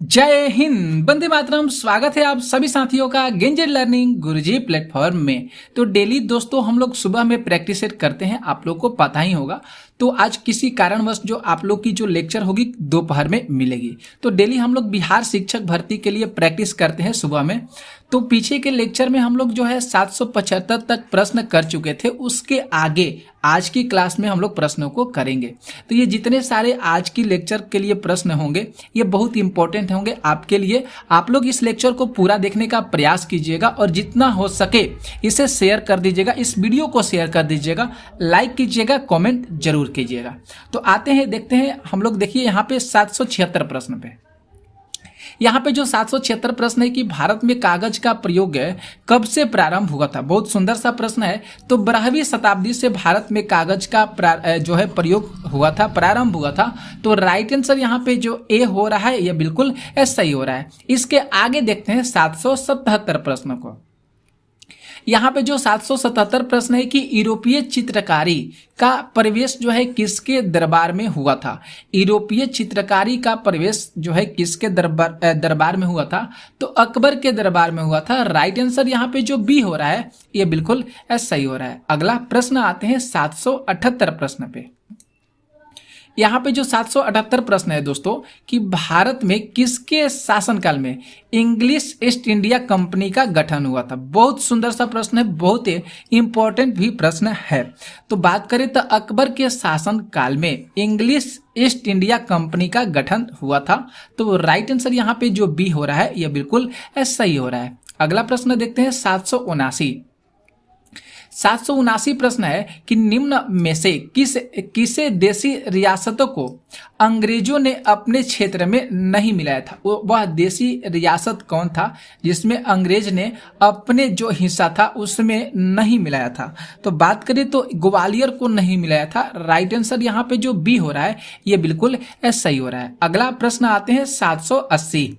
जय हिंद, वंदे मातरम। स्वागत है आप सभी साथियों का गेंजेड लर्निंग गुरुजी प्लेटफॉर्म में। तो डेली दोस्तों हम लोग सुबह में प्रैक्टिस करते हैं, आप लोग को पता ही होगा। तो आज किसी कारणवश जो आप लोग की जो लेक्चर होगी दोपहर में मिलेगी। तो डेली हम लोग बिहार शिक्षक भर्ती के लिए प्रैक्टिस करते हैं सुबह में। तो पीछे के लेक्चर में हम लोग जो है 775 तक प्रश्न कर चुके थे, उसके आगे आज की क्लास में हम लोग प्रश्नों को करेंगे। तो ये जितने सारे आज की लेक्चर के लिए प्रश्न होंगे ये बहुत इंपॉर्टेंट होंगे आपके लिए। आप लोग इस लेक्चर को पूरा देखने का प्रयास कीजिएगा और जितना हो सके इसे शेयर कर दीजिएगा, इस वीडियो को शेयर कर दीजिएगा, लाइक कीजिएगा, कमेंट जरूर कीजिएगा। तो आते हैं, देखते हैं हम लोग। देखिए यहाँ पे 776 प्रश्न पे, यहाँ पे जो 776 प्रश्न है कि भारत में कागज का प्रयोग कब से प्रारंभ हुआ था। बहुत सुंदर सा प्रश्न है। तो 12वीं शताब्दी से भारत में कागज का जो है प्रयोग हुआ था, प्रारंभ हुआ था। तो राइट आंसर यहाँ पे जो ए हो रहा है ये बिल्कुल सही हो रहा है। इसके आगे देखते हैं 777 प्रश्न को। यहाँ पे जो 777 प्रश्न है कि यूरोपीय चित्रकारी का प्रवेश जो है किसके दरबार में हुआ था। यूरोपीय चित्रकारी का प्रवेश जो है किसके दरबार में हुआ था। तो अकबर के दरबार में हुआ था। राइट आंसर यहाँ पे जो बी हो रहा है ये बिल्कुल सही हो रहा है। अगला प्रश्न आते हैं 778 प्रश्न पे। यहाँ पे जो 778 प्रश्न है दोस्तों कि भारत में किसके शासनकाल में इंग्लिश ईस्ट इंडिया कंपनी का गठन हुआ था। बहुत सुंदर सा प्रश्न है, बहुत इंपॉर्टेंट भी प्रश्न है। तो बात करें तो अकबर के शासन काल में इंग्लिश ईस्ट इंडिया कंपनी का गठन हुआ था। तो राइट आंसर यहाँ पे जो बी हो रहा है यह बिल्कुल सही हो रहा है। अगला प्रश्न देखते हैं 779 प्रश्न है कि निम्न में से किसे देशी रियासतों को अंग्रेजों ने अपने क्षेत्र में नहीं मिलाया था। वह देशी रियासत कौन था जिसमें अंग्रेज ने अपने जो हिस्सा था उसमें नहीं मिलाया था। तो बात करें तो ग्वालियर को नहीं मिलाया था। राइट आंसर यहाँ पे जो बी हो रहा है ये बिल्कुल सही हो रहा है। अगला प्रश्न आते हैं 780।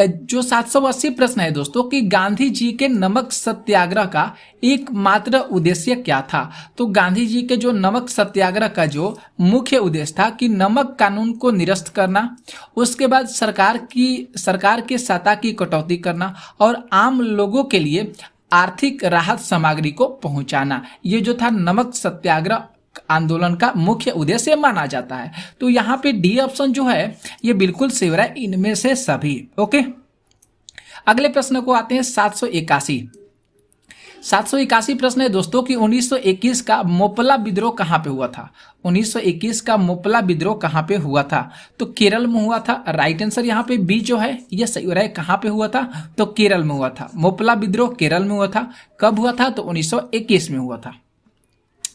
जो 780 प्रश्न है दोस्तों कि गांधी जी के नमक सत्याग्रह का एकमात्र उद्देश्य क्या था। तो गांधी जी के जो नमक सत्याग्रह का जो मुख्य उद्देश्य था कि नमक कानून को निरस्त करना, उसके बाद सरकार के सत्ता की कटौती करना और आम लोगों के लिए आर्थिक राहत सामग्री को पहुंचाना। ये जो था नमक सत्याग्रह आंदोलन का मुख्य उद्देश्य माना जाता है। तो यहाँ पे डी ऑप्शन जो है ये बिल्कुल सही हो रहा है, इनमें से सभी। ओके, अगले प्रश्न को आते हैं 781 प्रश्न है दोस्तों कि 1921 का मोपला विद्रोह कहाँ पे हुआ था। 1921 का मोपला विद्रोह कहाँ पे हुआ था। तो केरल में हुआ था। राइट आंसर यहाँ पे बी जो है ये सही हो रहा है। कहाँ पे हुआ था तो केरल में हुआ था। मोपला विद्रोह केरल में हुआ था। कब हुआ था तो 1921 में हुआ था।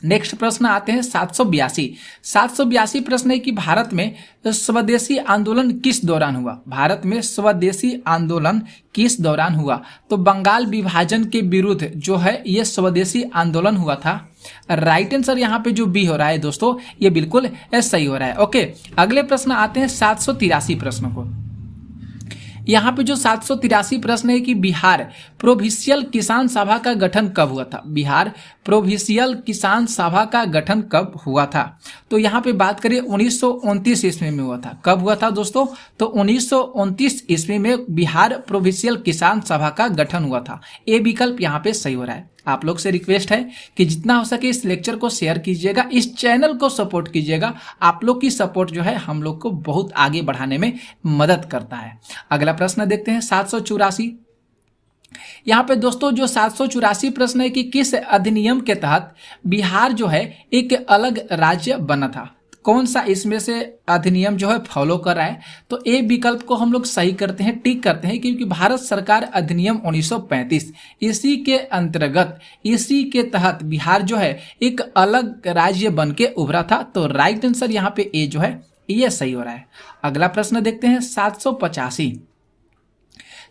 नेक्स्ट प्रश्न आते हैं 782 प्रश्न है कि भारत में स्वदेशी आंदोलन किस दौरान हुआ। भारत में स्वदेशी आंदोलन किस दौरान हुआ। तो बंगाल विभाजन के विरुद्ध जो है ये स्वदेशी आंदोलन हुआ था। राइट आंसर यहाँ पे जो बी हो रहा है दोस्तों ये बिल्कुल सही हो रहा है। ओके, अगले प्रश्न आते हैं 783 प्रश्न को। यहाँ पे जो 783 प्रश्न है कि बिहार प्रोविंशियल किसान सभा का गठन कब हुआ था। बिहार प्रोविंशियल किसान सभा का गठन कब हुआ था। तो यहाँ पे बात करें 1929 ईस्वी में हुआ था। कब हुआ था दोस्तों तो 1929 ईस्वी में बिहार प्रोविंशियल किसान सभा का गठन हुआ था। ए विकल्प यहाँ पे सही हो रहा है। आप लोग से रिक्वेस्ट है कि जितना हो सके इस लेक्चर को शेयर कीजिएगा, इस चैनल को सपोर्ट कीजिएगा। आप लोग की सपोर्ट जो है हम लोग को बहुत आगे बढ़ाने में मदद करता है। अगला प्रश्न देखते हैं 784। यहाँ पे दोस्तों जो 784 प्रश्न है कि किस अधिनियम के तहत बिहार जो है एक अलग राज्य बना था। कौन सा इसमें से अधिनियम जो है फॉलो कर रहा है। तो ए विकल्प को हम लोग सही करते हैं, टिक करते हैं, क्योंकि भारत सरकार अधिनियम 1935 इसी के अंतर्गत, इसी के तहत बिहार जो है एक अलग राज्य बन के उभरा था। तो राइट आंसर यहाँ पे ए जो है ये सही हो रहा है। अगला प्रश्न देखते हैं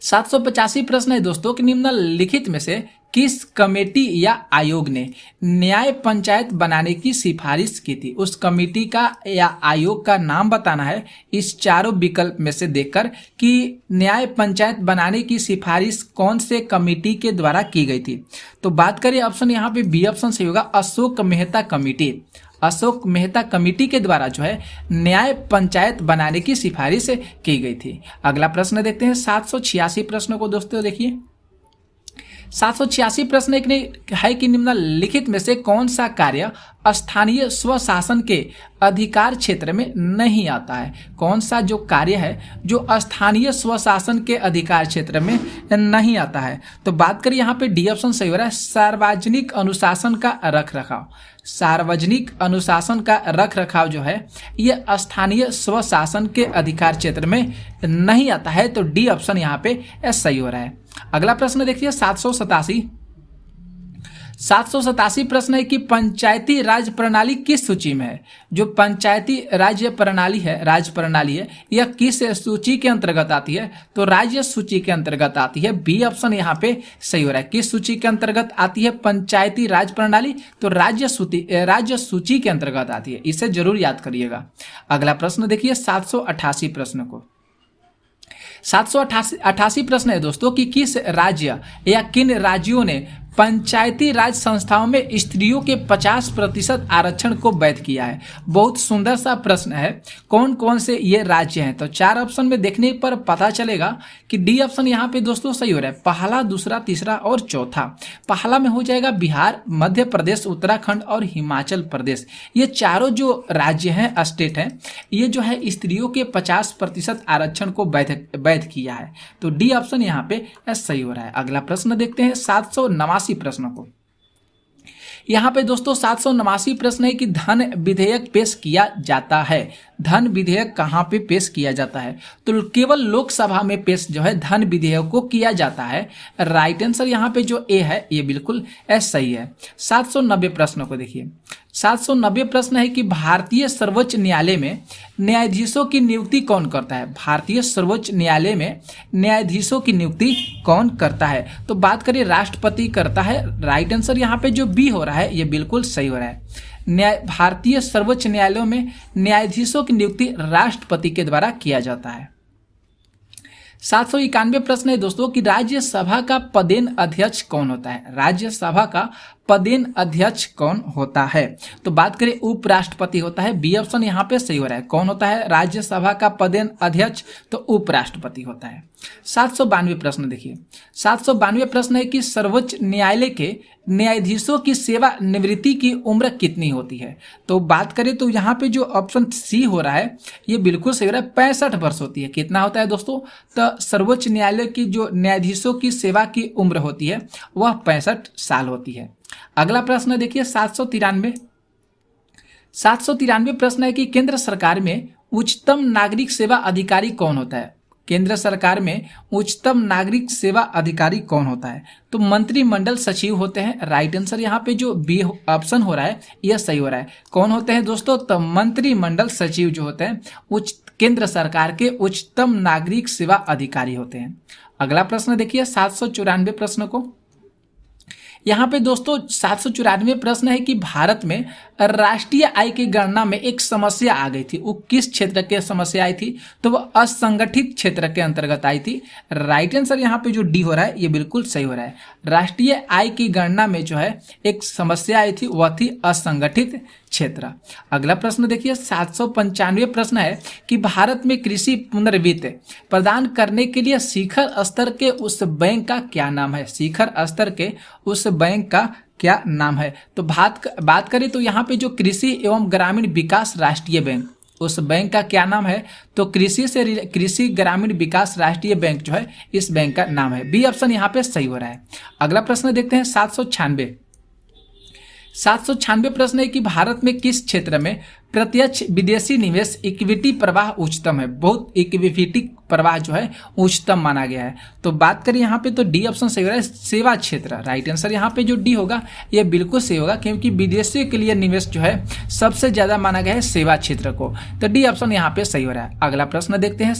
785 प्रश्न है दोस्तों कि निम्नलिखित में से किस कमेटी या आयोग ने न्याय पंचायत बनाने की सिफारिश की थी। उस कमेटी का या आयोग का नाम बताना है इस चारों विकल्प में से देखकर कि न्याय पंचायत बनाने की सिफारिश कौन से कमेटी के द्वारा की गई थी। तो बात करें ऑप्शन यहाँ पे बी ऑप्शन सही होगा, अशोक मेहता कमेटी। अशोक मेहता कमेटी के द्वारा जो है न्याय पंचायत बनाने की सिफारिश की गई थी। अगला प्रश्न देखते हैं 786 प्रश्न को दोस्तों देखिए। 786 प्रश्न एक ने है कि निम्नलिखित में से कौन सा कार्य स्थानीय स्वशासन के अधिकार क्षेत्र में नहीं आता है। कौन सा जो कार्य है जो स्थानीय स्वशासन के अधिकार क्षेत्र में नहीं आता है। तो बात करें यहाँ पे डी ऑप्शन सही हो रहा है, सार्वजनिक अनुशासन का रख रखाव। सार्वजनिक अनुशासन का रख रखाव जो है ये स्थानीय स्वशासन के अधिकार क्षेत्र में नहीं आता है। तो डी ऑप्शन यहाँ पे सही हो रहा है। अगला प्रश्न देखिए 787 प्रश्न है कि पंचायती राज प्रणाली किस सूची में है। जो पंचायती राज्य प्रणाली है, राज्य प्रणाली है, यह किस सूची के अंतर्गत आती है। तो राज्य सूची के अंतर्गत आती है। बी ऑप्शन यहाँ पे सही हो रहा है। किस सूची के अंतर्गत आती है पंचायती राज प्रणाली। तो राज्य सूची के अंतर्गत आती है। इसे जरूर याद करिएगा। अगला प्रश्न देखिए 788 प्रश्न को। 788 प्रश्न है दोस्तों कि किस राज्य या किन राज्यों ने पंचायती राज संस्थाओं में स्त्रियों के 50% आरक्षण को वैध किया है। बहुत सुंदर सा प्रश्न है। कौन कौन से ये राज्य हैं। तो 4 ऑप्शन में देखने पर पता चलेगा कि डी ऑप्शन यहाँ पे दोस्तों सही हो रहा है। पहला, दूसरा, तीसरा और चौथा। पहला में हो जाएगा बिहार, मध्य प्रदेश, उत्तराखंड और हिमाचल प्रदेश। ये चारों जो राज्य हैं, स्टेट हैं, ये जो है स्त्रियों के 50% आरक्षण को वैध किया है। तो डी ऑप्शन यहाँ पे सही हो रहा है। अगला प्रश्न देखते हैं 789 प्रश्नों को। यहां पे दोस्तों 789 प्रश्न है कि धन विधेयक पेश किया जाता है। धन विधेयक कहां पे पेश किया जाता है। तो केवल लोकसभा में पेश जो है धन विधेयक को किया जाता है। राइट आंसर यहां पे जो ए है ये बिल्कुल सही है। 790 प्रश्नों को देखिए। 790 प्रश्न है कि भारतीय सर्वोच्च न्यायालय में न्यायाधीशों की नियुक्ति कौन करता है। भारतीय सर्वोच्च न्यायालय में न्यायाधीशों की नियुक्ति कौन करता है। तो बात करिए राष्ट्रपति करता है। राइट आंसर यहाँ पे जो बी हो रहा है ये बिल्कुल सही हो रहा है। भारतीय सर्वोच्च न्यायालयों में न्यायाधीशों की नियुक्ति राष्ट्रपति के द्वारा किया जाता है। 791 प्रश्न है दोस्तों कि राज्यसभा का पदेन अध्यक्ष कौन होता है। राज्यसभा का पदेन अध्यक्ष कौन होता है। तो बात करें उपराष्ट्रपति होता है। बी ऑप्शन यहाँ पे सही हो रहा है। कौन होता है राज्यसभा का पदेन अध्यक्ष। तो उपराष्ट्रपति होता है। 792 प्रश्न देखिए। 792 प्रश्न है कि सर्वोच्च न्यायालय के न्यायाधीशों की सेवा निवृत्ति की उम्र कितनी होती है। तो बात करें तो यहाँ पे जो ऑप्शन सी हो रहा है ये बिल्कुल सही हो रहा है। 65 वर्ष होती है। कितना होता है दोस्तों। तो सर्वोच्च न्यायालय की जो न्यायाधीशों की सेवा की उम्र होती है वह 65 साल होती है। अगला प्रश्न देखिए 793 प्रश्न है कि केंद्र सरकार में उच्चतम नागरिक सेवा अधिकारी कौन होता है। केंद्र सरकार में उच्चतम नागरिक सेवा अधिकारी कौन होता है। तो मंत्रिमंडल सचिव होते हैं। राइट आंसर यहाँ पे जो बी ऑप्शन हो रहा है यह सही हो रहा है। कौन होते हैं दोस्तों। तो मंत्रिमंडल सचिव जो होते हैं केंद्र सरकार के उच्चतम नागरिक सेवा अधिकारी होते हैं। अगला प्रश्न देखिए 794 प्रश्न को। यहाँ पे दोस्तों 794 प्रश्न है कि भारत में राष्ट्रीय आय की गणना में एक समस्या आ गई थी। वो किस क्षेत्र की समस्या आई थी। तो वो असंगठित क्षेत्र के अंतर्गत आई थी। राइट आंसर यहाँ पे जो डी हो रहा है ये बिल्कुल सही हो रहा है। राष्ट्रीय आय की गणना में जो है एक समस्या आई थी वह थी असंगठित क्षेत्र। अगला प्रश्न देखिए 795 प्रश्न है कि भारत में कृषि पुनर्वित्त प्रदान करने के लिए शिखर स्तर के उस बैंक का क्या नाम है। शिखर स्तर के उस बैंक का क्या नाम है। तो बात करें तो यहाँ पे जो कृषि एवं ग्रामीण विकास राष्ट्रीय बैंक उस बैंक का क्या नाम है। तो कृषि ग्रामीण विकास राष्ट्रीय बैंक जो है इस बैंक का नाम है। बी ऑप्शन यहाँ पे सही हो रहा है। अगला प्रश्न देखते हैं 796 प्रश्न है कि भारत में किस क्षेत्र में प्रत्यक्ष विदेशी निवेश इक्विटी प्रवाह उच्चतम है। बहुत इक्विटी प्रवाह जो है उच्चतम माना गया है। तो बात करें यहाँ पे तो डी ऑप्शन सही हो रहा है। सेवा क्षेत्र। राइट आंसर यहाँ पे जो डी होगा ये बिल्कुल सही होगा क्योंकि विदेशियों के लिए निवेश जो है सबसे ज्यादा माना गया है सेवा क्षेत्र को। तो डी ऑप्शन यहाँ पे सही हो रहा है। अगला प्रश्न देखते हैं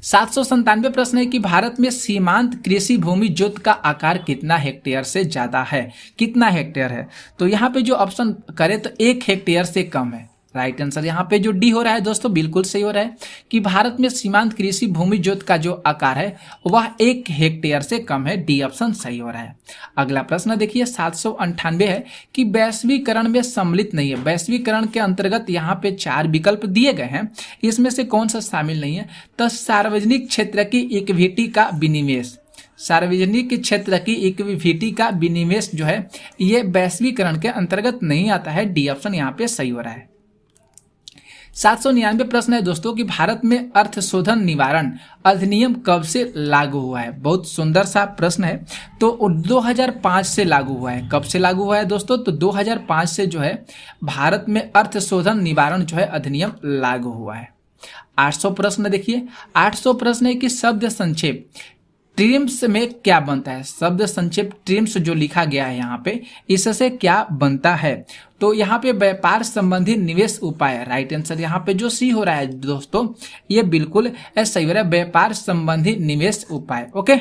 797 प्रश्न है कि भारत में सीमांत कृषि भूमि जोत का आकार कितना हेक्टेयर से ज्यादा है। कितना हेक्टेयर है। तो यहाँ पे जो ऑप्शन करें तो 1 हेक्टेयर से कम है। राइट आंसर यहाँ पे जो डी हो रहा है दोस्तों बिल्कुल सही हो रहा है कि भारत में सीमांत कृषि भूमि जोत का जो आकार है वह 1 हेक्टेयर से कम है। डी ऑप्शन सही हो रहा है। अगला प्रश्न देखिए 798 है कि वैश्वीकरण में सम्मिलित नहीं है। वैश्वीकरण के अंतर्गत यहाँ पे 4 विकल्प दिए गए हैं, इसमें से कौन सा शामिल नहीं है? तो सार्वजनिक क्षेत्र की इक्विटी का विनिवेश, सार्वजनिक क्षेत्र की इक्विटी का विनिवेश जो है ये वैश्वीकरण के अंतर्गत नहीं आता है। डी ऑप्शन यहाँ पे सही हो रहा है। 799 प्रश्न है दोस्तों कि भारत में अर्थशोधन निवारण अधिनियम कब से लागू हुआ है? बहुत सुंदर सा प्रश्न है। तो 2005 से लागू हुआ है। कब से लागू हुआ है दोस्तों? तो 2005 से जो है भारत में अर्थशोधन निवारण जो है अधिनियम लागू हुआ है। 800 प्रश्न देखिए, 800 प्रश्न है कि शब्द संक्षेप ट्रिम्स में क्या बनता है? शब्द संक्षेप ट्रिम्स जो लिखा गया है यहाँ पे, इससे क्या बनता है? तो यहाँ पे व्यापार संबंधी निवेश उपाय, राइट आंसर यहाँ पे जो सी हो रहा है दोस्तों ये बिल्कुल सही हो रहा है, व्यापार संबंधी निवेश उपाय। ओके,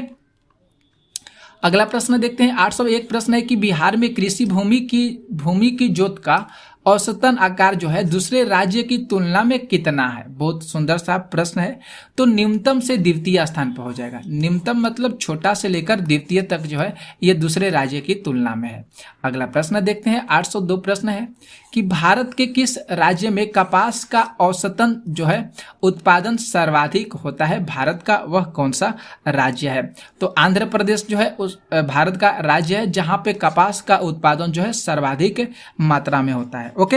अगला प्रश्न देखते हैं। 801 प्रश्न है कि बिहार में कृषि भूमि की जोत का औसतन आकार जो है दूसरे राज्य की तुलना में कितना है? बहुत सुंदर सा प्रश्न है। तो न्यूनतम से द्वितीय स्थान पर हो जाएगा। न्यूनतम मतलब छोटा से लेकर द्वितीय तक जो है ये दूसरे राज्य की तुलना में है। अगला प्रश्न देखते हैं। 802 प्रश्न है कि भारत के किस राज्य में कपास का औसतन जो है उत्पादन सर्वाधिक होता है? भारत का वह कौन सा राज्य है? तो आंध्र प्रदेश जो है उस भारत का राज्य है जहां पे कपास का उत्पादन जो है सर्वाधिक मात्रा में होता है। ओके,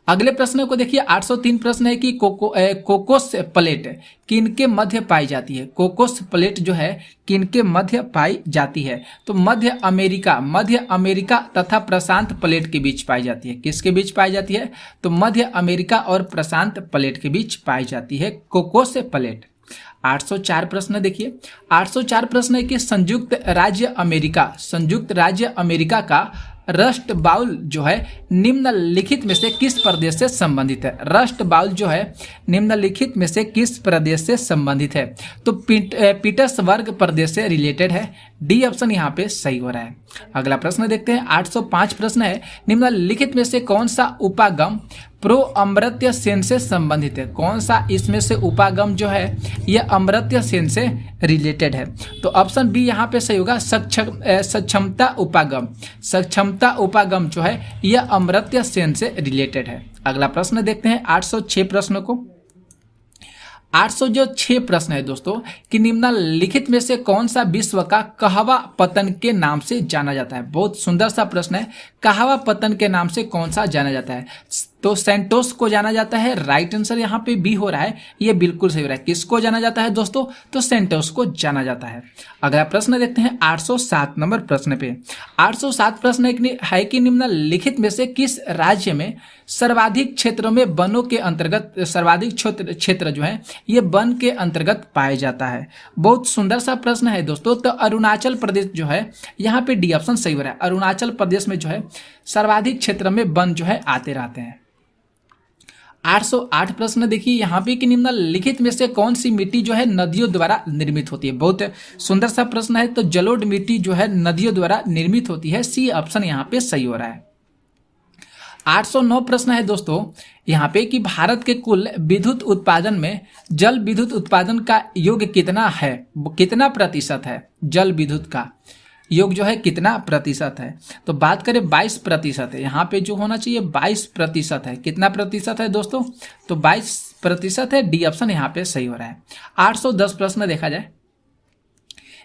अगले प्रश्न को देखिए। 803 प्रश्न है कि कोकोस प्लेट किनके मध्य पाई जाती है? कोकोस प्लेट जो है किनके मध्य पाई जाती है? तो मध्य अमेरिका तथा प्रशांत प्लेट के बीच पाई जाती है। किसके बीच पाई जाती है? तो मध्य अमेरिका और प्रशांत प्लेट के बीच पाई जाती है कोकोस प्लेट। 804 प्रश्न देखिए। 804 प्रश्न है कि संयुक्त राज्य अमेरिका का रस्ट बाउल जो है निम्नलिखित में से किस प्रदेश से संबंधित है? रस्ट बाउल जो है निम्नलिखित में से किस प्रदेश से संबंधित है? तो पीटर्सबर्ग प्रदेश से रिलेटेड है। डी ऑप्शन यहाँ पे सही हो रहा है। अगला प्रश्न देखते हैं। 805 प्रश्न है निम्नलिखित में से कौन सा उपागम प्रो अमर्त्य सेन से संबंधित है? कौन सा इसमें से उपागम जो है यह अमर्त्य सेन से रिलेटेड है? तो ऑप्शन बी यहाँ पे सही होगा, सक्षमता उपागम जो है यह अमर्त्य सेन से रिलेटेड है। अगला प्रश्न देखते हैं। 806 प्रश्न को। 806 प्रश्न है दोस्तों कि निम्नलिखित में से कौन सा विश्व का कहवा पतन के नाम से जाना जाता है? बहुत सुंदर सा प्रश्न है। कहवा पतन के नाम से कौन सा जाना जाता है? तो सेंटोस को जाना जाता है। राइट आंसर यहाँ पे बी हो रहा है, ये बिल्कुल सही हो रहा है। किसको जाना जाता है दोस्तों? तो सेंटोस को जाना जाता है। अगला प्रश्न देखते हैं। 807 नंबर प्रश्न पे। 807 प्रश्न है कि निम्नलिखित में से किस राज्य में सर्वाधिक क्षेत्रों में वनों के अंतर्गत सर्वाधिक क्षेत्र जो है ये वन के अंतर्गत पाया जाता है? बहुत सुंदर सा प्रश्न है दोस्तों। तो अरुणाचल प्रदेश जो है यहाँ पे डी ऑप्शन सही हो रहा है। अरुणाचल प्रदेश में जो है सर्वाधिक क्षेत्र में वन जो है आते रहते हैं। 808 प्रश्न देखिए यहाँ पे कि निम्नलिखित में से कौन सी मिट्टी जो है नदियों द्वारा निर्मित होती है? बहुत सुंदर सा प्रश्न है। तो जलोढ़ मिट्टी जो है नदियों द्वारा निर्मित होती है। सी ऑप्शन यहाँ पे सही हो रहा है। 809 प्रश्न है दोस्तों यहाँ पे कि भारत के कुल विद्युत उत्पादन में जल विद्युत उत्पादन का योग कितना है? कितना प्रतिशत है? जल विद्युत का योग जो है कितना प्रतिशत है? तो बात करें 22% है। यहाँ पे जो होना चाहिए 22% है। कितना प्रतिशत है दोस्तों? तो 22% है। डी ऑप्शन यहाँ पे सही हो रहा है। 810 प्रश्न देखा जाए।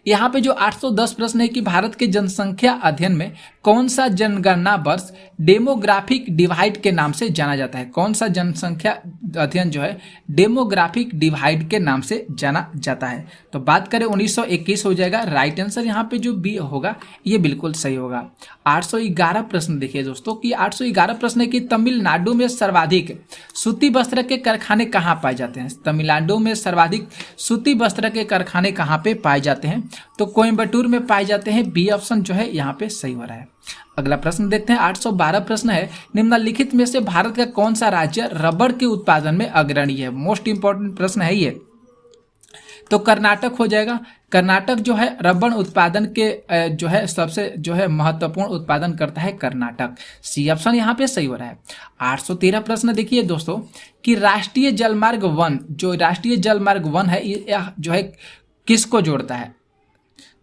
यहाँ पे जो 810 प्रश्न है कि भारत के जनसंख्या अध्ययन में कौन सा जनगणना वर्ष डेमोग्राफिक डिवाइड के नाम से जाना जाता है? कौन सा जनसंख्या अध्ययन जो है डेमोग्राफिक डिवाइड के नाम से जाना जाता है? तो बात करें 1921 हो जाएगा। राइट आंसर यहाँ पे जो बी होगा ये बिल्कुल सही होगा। 811 प्रश्न देखिए दोस्तों कि 811 प्रश्न है कि तमिलनाडु में सर्वाधिक सूती वस्त्र के कारखाने कहाँ पाए जाते हैं? तमिलनाडु में सर्वाधिक सूती वस्त्र के कारखाने कहाँ पे पाए जाते हैं? तो कोयम्बटूर में पाए जाते हैं। बी ऑप्शन जो है यहाँ पे सही हो रहा है। अगला प्रश्न देखते हैं। 812 प्रश्न है निम्नलिखित में से भारत का कौन सा राज्य रबड़ के उत्पादन में अग्रणी है? मोस्ट इंपॉर्टेंट प्रश्न है ये। तो कर्नाटक हो जाएगा। कर्नाटक जो है रबड़ उत्पादन के जो है सबसे जो है महत्वपूर्ण उत्पादन करता है कर्नाटक। सी ऑप्शन यहाँ पे सही हो रहा है। 813 प्रश्न देखिए दोस्तों कि राष्ट्रीय जलमार्ग 1 जो राष्ट्रीय जलमार्ग 1 है ये जो है किसको जोड़ता है?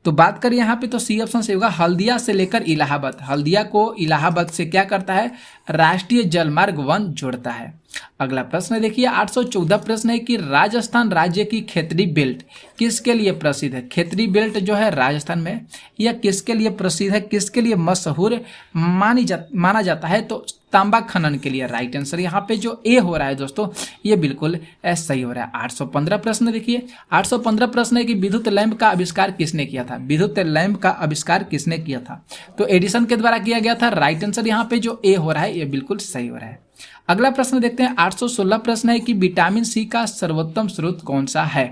तो बात करें यहाँ पे तो सी ऑप्शन से होगा हल्दिया से लेकर इलाहाबाद। हल्दिया को इलाहाबाद से क्या करता है? राष्ट्रीय जलमार्ग 1 जोड़ता है। अगला प्रश्न देखिए 814 प्रश्न है कि राजस्थान राज्य की खेतड़ी बेल्ट किसके लिए प्रसिद्ध है? खेतड़ी बेल्ट जो है राजस्थान में यह किसके लिए प्रसिद्ध है, किसके लिए मशहूर माना जाता है? तो तांबा खनन के लिए। राइट आंसर यहाँ पे जो ए हो रहा है दोस्तों ये बिल्कुल सही हो रहा है। 815 प्रश्न देखिए 815 प्रश्न है कि विद्युत लैंप का आविष्कार किसने किया था? विद्युत लैंप का आविष्कार किसने किया था? तो एडिसन के द्वारा किया गया था। राइट आंसर यहाँ पे जो ए हो रहा है ये बिल्कुल सही हो रहा है। अगला प्रश्न देखते हैं 816 प्रश्न है कि विटामिन सी का सर्वोत्तम स्रोत कौन सा है?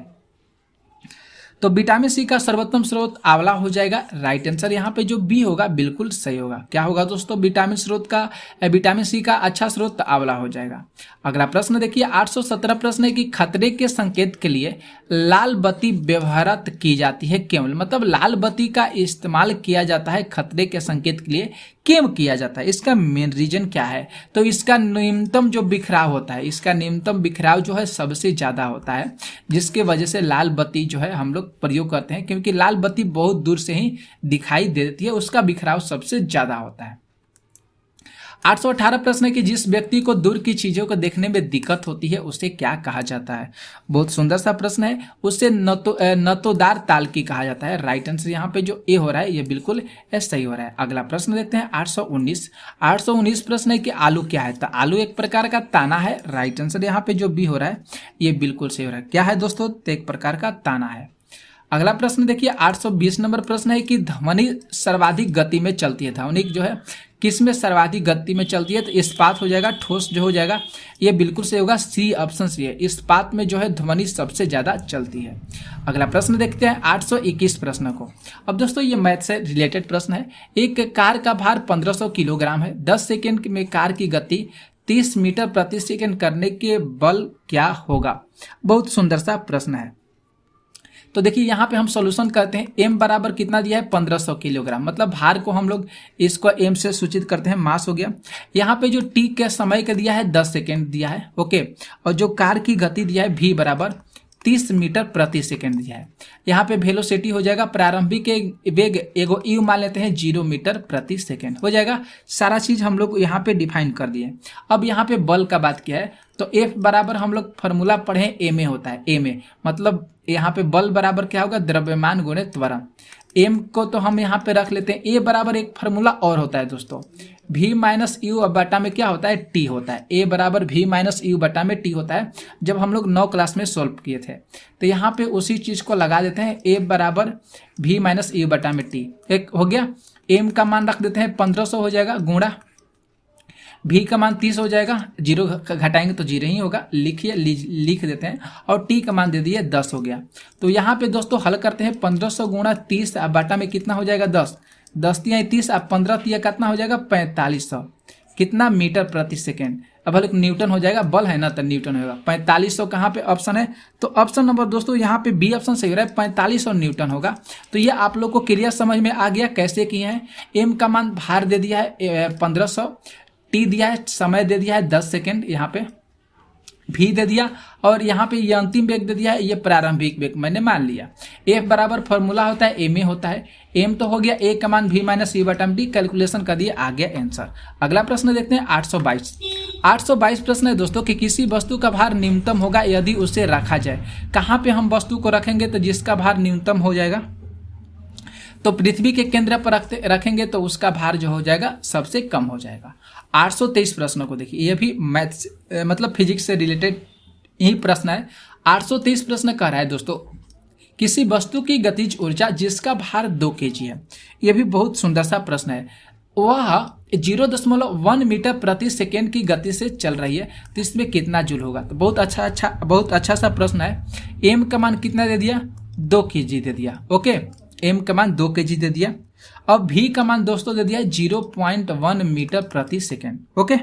तो विटामिन सी का सर्वोत्तम स्रोत आंवला हो जाएगा। राइट आंसर यहाँ पे जो बी होगा बिल्कुल सही होगा। क्या होगा दोस्तों? विटामिन सी का अच्छा स्रोत आंवला हो जाएगा। अगला प्रश्न देखिए 817 प्रश्न है कि खतरे के संकेत के लिए लाल बत्ती व्यवहारत की जाती है केवल, मतलब लाल बत्ती का इस्तेमाल किया जाता है खतरे के संकेत के लिए क्यों किया जाता है? इसका मेन रीजन क्या है? तो इसका न्यूनतम जो बिखराव होता है, इसका न्यूनतम बिखराव जो है सबसे ज्यादा होता है, जिसके वजह से लाल बत्ती जो है हम लोग प्रयोग करते हैं, क्योंकि लाल बत्ती बहुत दूर से ही दिखाई देती है, उसका बिखराव सबसे ज्यादा होता है। 818 प्रश्न है कि जिस व्यक्ति को दूर की चीजों को देखने में दिक्कत होती है उसे क्या कहा जाता है? बहुत सुंदर सा प्रश्न है। उसे नतोदार तालकी कहा जाता है। राइट आंसर यहाँ पे जो ए हो रहा है ये बिल्कुल सही हो रहा है। अगला प्रश्न देखते हैं 819 प्रश्न है कि आलू क्या है? तो आलू एक प्रकार का ताना है। राइट आंसर यहाँ पे जो बी हो रहा है ये बिल्कुल सही हो रहा है। क्या है दोस्तों? तो एक प्रकार का ताना है। अगला प्रश्न देखिए 820 नंबर प्रश्न है कि ध्वनि सर्वाधिक गति में चलती है। ध्वनि जो है किस में सर्वाधिक गति में चलती है? तो इस्पात हो जाएगा। ठोस जो हो जाएगा ये बिल्कुल सही होगा। सी ऑप्शन सी है, इस्पात में जो है ध्वनि सबसे ज्यादा चलती है। अगला प्रश्न देखते हैं 821 प्रश्न को। अब दोस्तों ये मैथ से रिलेटेड प्रश्न है। एक कार का भार 1500 किलोग्राम है। 10 सेकेंड में कार की गति 30 मीटर प्रति सेकेंड करने के बल क्या होगा? बहुत सुंदर सा प्रश्न है। तो देखिए यहाँ पे हम सॉल्यूशन करते हैं। m बराबर कितना दिया है? 1500 किलोग्राम, मतलब भार को हम लोग इसको m से सूचित करते हैं, मास हो गया। यहाँ पे जो t के समय का दिया है 10 सेकेंड दिया है, ओके। और जो कार की गति दिया है v बराबर 30 मीटर प्रति सेकेंड दिया है। यहाँ पे वेलोसिटी हो जाएगा प्रारंभिक वेग एगो यू मान लेते हैं 0 मीटर प्रति सेकेंड हो जाएगा। सारा चीज हम लोग यहाँ पे डिफाइन कर दिए। अब यहाँ पे बल का बात किया है तो F बराबर हम लोग फॉर्मूला पढ़े ma होता है। ma मतलब यहाँ पे बल बराबर क्या होगा? द्रव्यमान गुणे त्वरण। m को तो हम यहाँ पे रख लेते हैं। a बराबर एक फॉर्मूला और होता है दोस्तों, v माइनस यू बटा में क्या होता है? t होता है। a बराबर v माइनस यू बटा में t होता है, जब हम लोग 9 क्लास में सॉल्व किए थे। तो यहाँ पे उसी चीज को लगा देते हैं। a बराबर v माइनस यू बटा में t एक हो गया। m का मान रख देते हैं 1500 हो जाएगा गुणा v का मान 30 हो जाएगा, 0 घटाएंगे तो 0 ही होगा, लिख देते हैं। और t का मान दे दिए 10 हो गया। तो यहाँ पे दोस्तों हल करते हैं। 1500 गुणा 30 बटा में कितना हो जाएगा? 10 तिया 30 अब 15 तिया कितना हो जाएगा? 4500 कितना मीटर प्रति सेकेंड। अब हल्के न्यूटन हो जाएगा, बल है ना तो न्यूटन होगा। 4500 कहाँ पे ऑप्शन है? तो ऑप्शन नंबर दोस्तों यहाँ पे बी ऑप्शन सही हो रहा है, 4500 न्यूटन होगा। तो ये आप लोग को क्लियर समझ में आ गया कैसे किए हैं। एम का मान भार दे दिया है 1500, टी दिया है, समय दे दिया है 10 सेकेंड, यहाँ पे भी दे दिया, और यहाँ पे ये अंतिम वेग दे दिया है, ये प्रारंभिक वेग मैंने मान लिया। एफ बराबर फॉर्मूला होता है एम ए होता है। एम तो हो गया, ए का मान भी माइनस ई बटा डी, कैलकुलेशन कर दिए, आ गया आंसर। अगला प्रश्न देखते हैं 822 प्रश्न है दोस्तों कि किसी वस्तु का भार न्यूनतम होगा यदि उसे रखा जाए। कहाँ पे हम वस्तु को रखेंगे तो जिसका भार न्यूनतम हो जाएगा, तो पृथ्वी के केंद्र पर रखेंगे तो उसका भार जो हो जाएगा सबसे कम हो जाएगा। 823 प्रश्नों को देखिए, ये भी मैथ्स मतलब फिजिक्स से रिलेटेड यही प्रश्न है। 823 प्रश्न कह रहा है दोस्तों किसी वस्तु की गतिज ऊर्जा जिसका भार 2 kg है। यह भी बहुत सुंदर सा प्रश्न है। वह 0.1 मीटर प्रति सेकेंड की गति से चल रही है, तो इसमें कितना जूल होगा। तो बहुत अच्छा सा प्रश्न है। एम का मान कितना दे दिया? 2 kg दे दिया, ओके। एम का मान 2 kg दे दिया। अब भी का मान दोस्तों दे दिया 0.1 मीटर प्रति सेकेंड, ओके।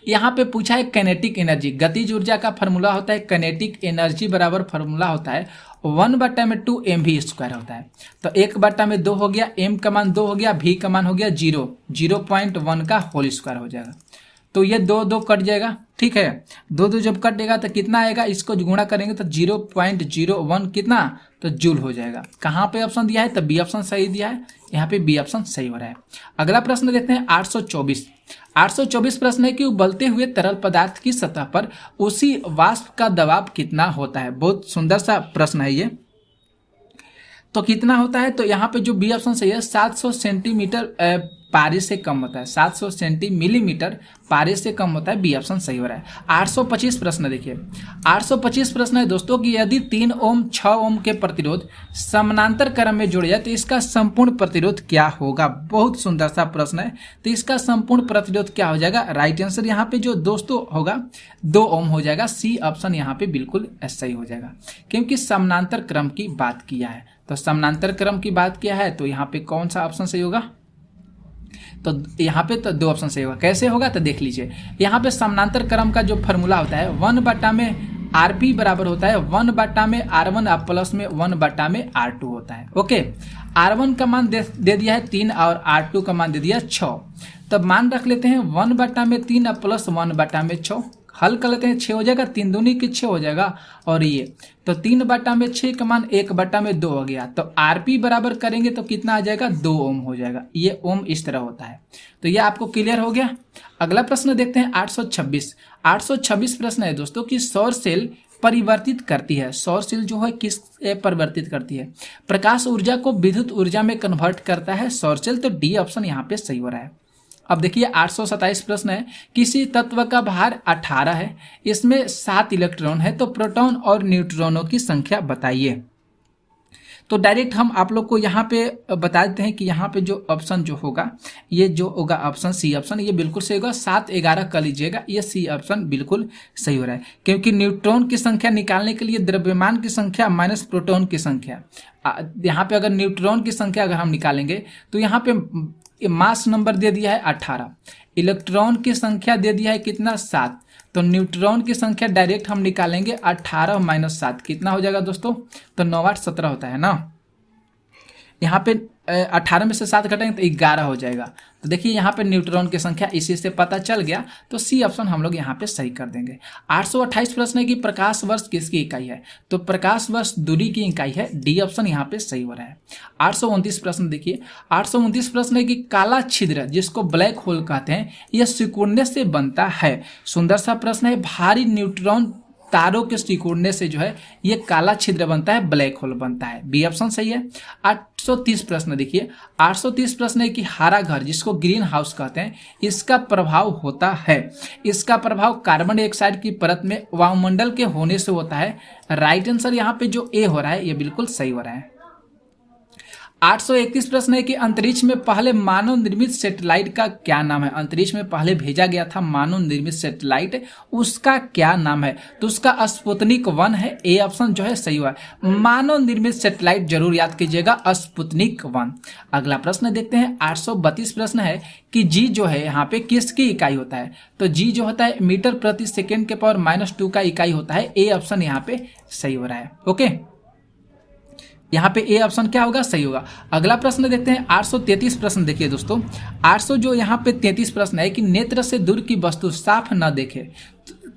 यहाँ पे पूछा है कैनेटिक एनर्जी, गतिज ऊर्जा का फॉर्मूला होता है कैनेटिक एनर्जी बराबर फॉर्मूला होता है 1/2 mv² होता है। तो 1/2 हो गया, m का मान 2 हो गया, v का मान हो गया 0.1 का होल स्क्वायर हो जाएगा। तो ये 2 कट जाएगा, ठीक है। 2 जब कटेगा तो कितना आएगा, इसको गुणा करेंगे तो 0.01 कितना, तो जूल हो जाएगा। कहाँ पे ऑप्शन दिया है, तो बी ऑप्शन सही दिया है, यहाँ पे बी ऑप्शन सही हो रहा है। अगला प्रश्न देखते हैं 824 प्रश्न है कि उबलते हुए तरल पदार्थ की सतह पर उसी वाष्प का दबाव कितना होता है। बहुत सुंदर सा प्रश्न है ये। तो कितना होता है, तो यहाँ पे जो बी ऑप्शन सही है 700 सेंटीमीटर पारे से कम होता है, 700 सेंटीमीटर पारे से कम होता है, बी ऑप्शन सही हो रहा है। 825 प्रश्न देखिए, 825 प्रश्न है दोस्तों कि यदि 3 ओम 6 ओम के प्रतिरोध समानांतर क्रम में जुड़े जाए तो इसका संपूर्ण प्रतिरोध क्या होगा। बहुत सुंदर सा प्रश्न है। तो इसका संपूर्ण प्रतिरोध क्या हो जाएगा, राइट आंसर यहाँ पे जो दोस्तों होगा 2 ओम हो जाएगा। सी ऑप्शन यहाँ पे बिल्कुल सही हो जाएगा, क्योंकि समानांतर क्रम की बात किया है। तो समानांतर क्रम की बात किया है तो यहाँ पे कौन सा ऑप्शन सही होगा, तो यहाँ पे तो 2 ऑप्शन सही होगा। कैसे होगा, तो देख लीजिए। यहाँ पे समानांतर क्रम का जो फॉर्मूला होता है 1/RP बराबर होता है 1/R1 प्लस में 1/R2 होता है। ओके, R1 का मान दे दिया है 3 और R2 का मान दे दिया 6। तब मान रख लेते हैं 1/3 प्लस 1/6, हल कर लेते हैं 6 हो जाएगा, 3 दूनी की 6 हो जाएगा। और ये तो 3/6 का मान 1/2 हो गया। तो आरपी बराबर करेंगे तो कितना आ जाएगा, 2 ओम हो जाएगा। ये ओम इस तरह होता है। तो ये आपको क्लियर हो गया। अगला प्रश्न देखते हैं 826 प्रश्न है दोस्तों कि सौर सेल परिवर्तित करती है। सौर सेल जो है किस परिवर्तित करती है, प्रकाश ऊर्जा को विद्युत ऊर्जा में कन्वर्ट करता है सौर सेल। तो डी ऑप्शन यहाँ पे सही हो रहा है। अब देखिए 827 प्रश्न है, किसी तत्व का भार 18 है, इसमें 7 इलेक्ट्रॉन है, तो प्रोटॉन और न्यूट्रॉनों की संख्या बताइए। तो डायरेक्ट हम आप लोग को यहाँ पे बता देते हैं कि यहाँ पे जो ऑप्शन जो होगा, ये जो होगा ऑप्शन सी ऑप्शन, ये बिल्कुल सही होगा। 7 11 कर लीजिएगा, ये सी ऑप्शन बिल्कुल सही हो रहा है, क्योंकि न्यूट्रॉन की संख्या निकालने के लिए द्रव्यमान की संख्या माइनस प्रोटॉन की संख्या, यहाँ पे अगर न्यूट्रॉन की संख्या अगर हम निकालेंगे तो यहाँ पे मास नंबर दे दिया है 18, इलेक्ट्रॉन की संख्या दे दिया है कितना 7, तो न्यूट्रॉन की संख्या डायरेक्ट हम निकालेंगे 18 माइनस 7 कितना हो जाएगा दोस्तों, तो 9 8 17 होता है ना। यहाँ पे 18 में से 7 घटाएंगे तो 11 हो जाएगा। तो देखिए यहाँ पे न्यूट्रॉन की संख्या इसी से पता चल गया, तो सी ऑप्शन हम लोग यहाँ पे सही कर देंगे। 828 प्रश्न है कि प्रकाश वर्ष किसकी इकाई है, तो प्रकाश वर्ष दूरी की इकाई है, डी ऑप्शन यहाँ पे सही हो रहा है। 829 प्रश्न देखिए, 829 प्रश्न है कि काला छिद्र जिसको ब्लैक होल कहते हैं, यह सिकुड़ने से बनता है। सुंदर सा प्रश्न है। भारी न्यूट्रॉन तारों के सिकुड़ने से जो है ये काला छिद्र बनता है, ब्लैक होल बनता है, बी ऑप्शन सही है। 830 प्रश्न देखिए, 830 प्रश्न है कि हरा घर जिसको ग्रीन हाउस कहते हैं, इसका प्रभाव होता है, इसका प्रभाव कार्बन डाइऑक्साइड की परत में वायुमंडल के होने से होता है। राइट आंसर यहाँ पे जो ए हो रहा है ये बिल्कुल सही हो रहा है। 831 प्रश्न है कि अंतरिक्ष में पहले मानव निर्मित सैटेलाइट का क्या नाम है। अंतरिक्ष में पहले भेजा गया था मानव निर्मित सैटेलाइट, उसका क्या नाम है, तो उसका स्पुतनिक 1 है, ए ऑप्शन जो है सही हुआ है। मानव निर्मित सैटेलाइट जरूर याद कीजिएगा, स्पुतनिक 1। अगला प्रश्न देखते हैं 832 प्रश्न है कि जी जो है यहाँ पे किसकी इकाई होता है, तो जी जो होता है मीटर प्रति सेकेंड के पावर -2 का इकाई होता है, ए ऑप्शन यहाँ पे सही हो रहा है। ओके, यहाँ पे ए ऑप्शन क्या होगा, सही होगा। अगला प्रश्न देखते हैं 833 प्रश्न देखिए दोस्तों, 800 जो यहाँ पे 33 प्रश्न है कि नेत्र से दूर की वस्तु साफ न देखे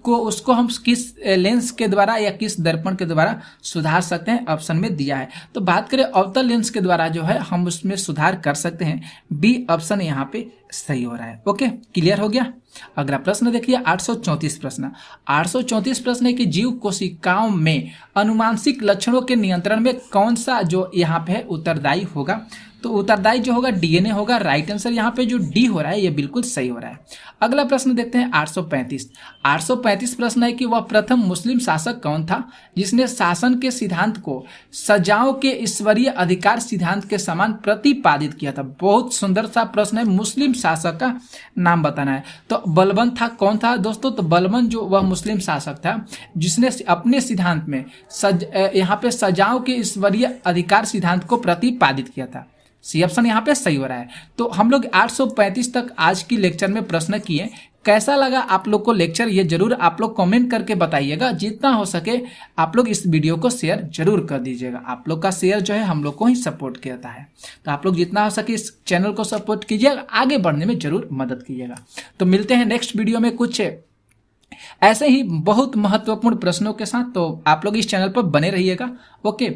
को उसको हम किस लेंस के द्वारा या किस दर्पण के द्वारा सुधार सकते हैं, ऑप्शन में दिया है। तो बात करें अवतल लेंस के द्वारा जो है हम उसमें सुधार कर सकते हैं, बी ऑप्शन यहाँ पे सही हो रहा है। ओके, क्लियर हो गया। अगला प्रश्न देखिए 834 प्रश्न, 834 प्रश्न है कि जीव कोशिकाओं में अनुवांशिक लक्षणों के नियंत्रण में कौन सा जो यहाँ पे है उत्तरदायी होगा, तो उत्तरदायी जो होगा डीएनए होगा। राइट आंसर यहाँ पे जो डी हो रहा है ये बिल्कुल सही हो रहा है। अगला प्रश्न देखते हैं 835 प्रश्न है कि वह प्रथम मुस्लिम शासक कौन था जिसने शासन के सिद्धांत को सजाओं के ईश्वरीय अधिकार सिद्धांत के समान प्रतिपादित किया था। बहुत सुंदर सा प्रश्न है, मुस्लिम शासक का नाम बताना है। तो बलबन था, कौन था दोस्तों, तो बलबन जो वह मुस्लिम शासक था जिसने अपने सिद्धांत में यहाँ पे सजाओं के ईश्वरीय अधिकार सिद्धांत को प्रतिपादित किया था। सी ऑप्शन यहाँ पे सही हो रहा है। तो हम लोग 835 तक आज की लेक्चर में प्रश्न किए कैसा लगा आप लोग को लेक्चर, ये जरूर आप लोग कमेंट करके बताइएगा। जितना हो सके आप लोग इस वीडियो को शेयर जरूर कर दीजिएगा। आप लोग का शेयर जो है हम लोग को ही सपोर्ट करता है, तो आप लोग जितना हो सके इस चैनल को सपोर्ट कीजिएगा, आगे बढ़ने में जरूर मदद कीजिएगा। तो मिलते हैं नेक्स्ट वीडियो में कुछ ऐसे ही बहुत महत्वपूर्ण प्रश्नों के साथ। तो आप लोग इस चैनल पर बने रहिएगा। ओके।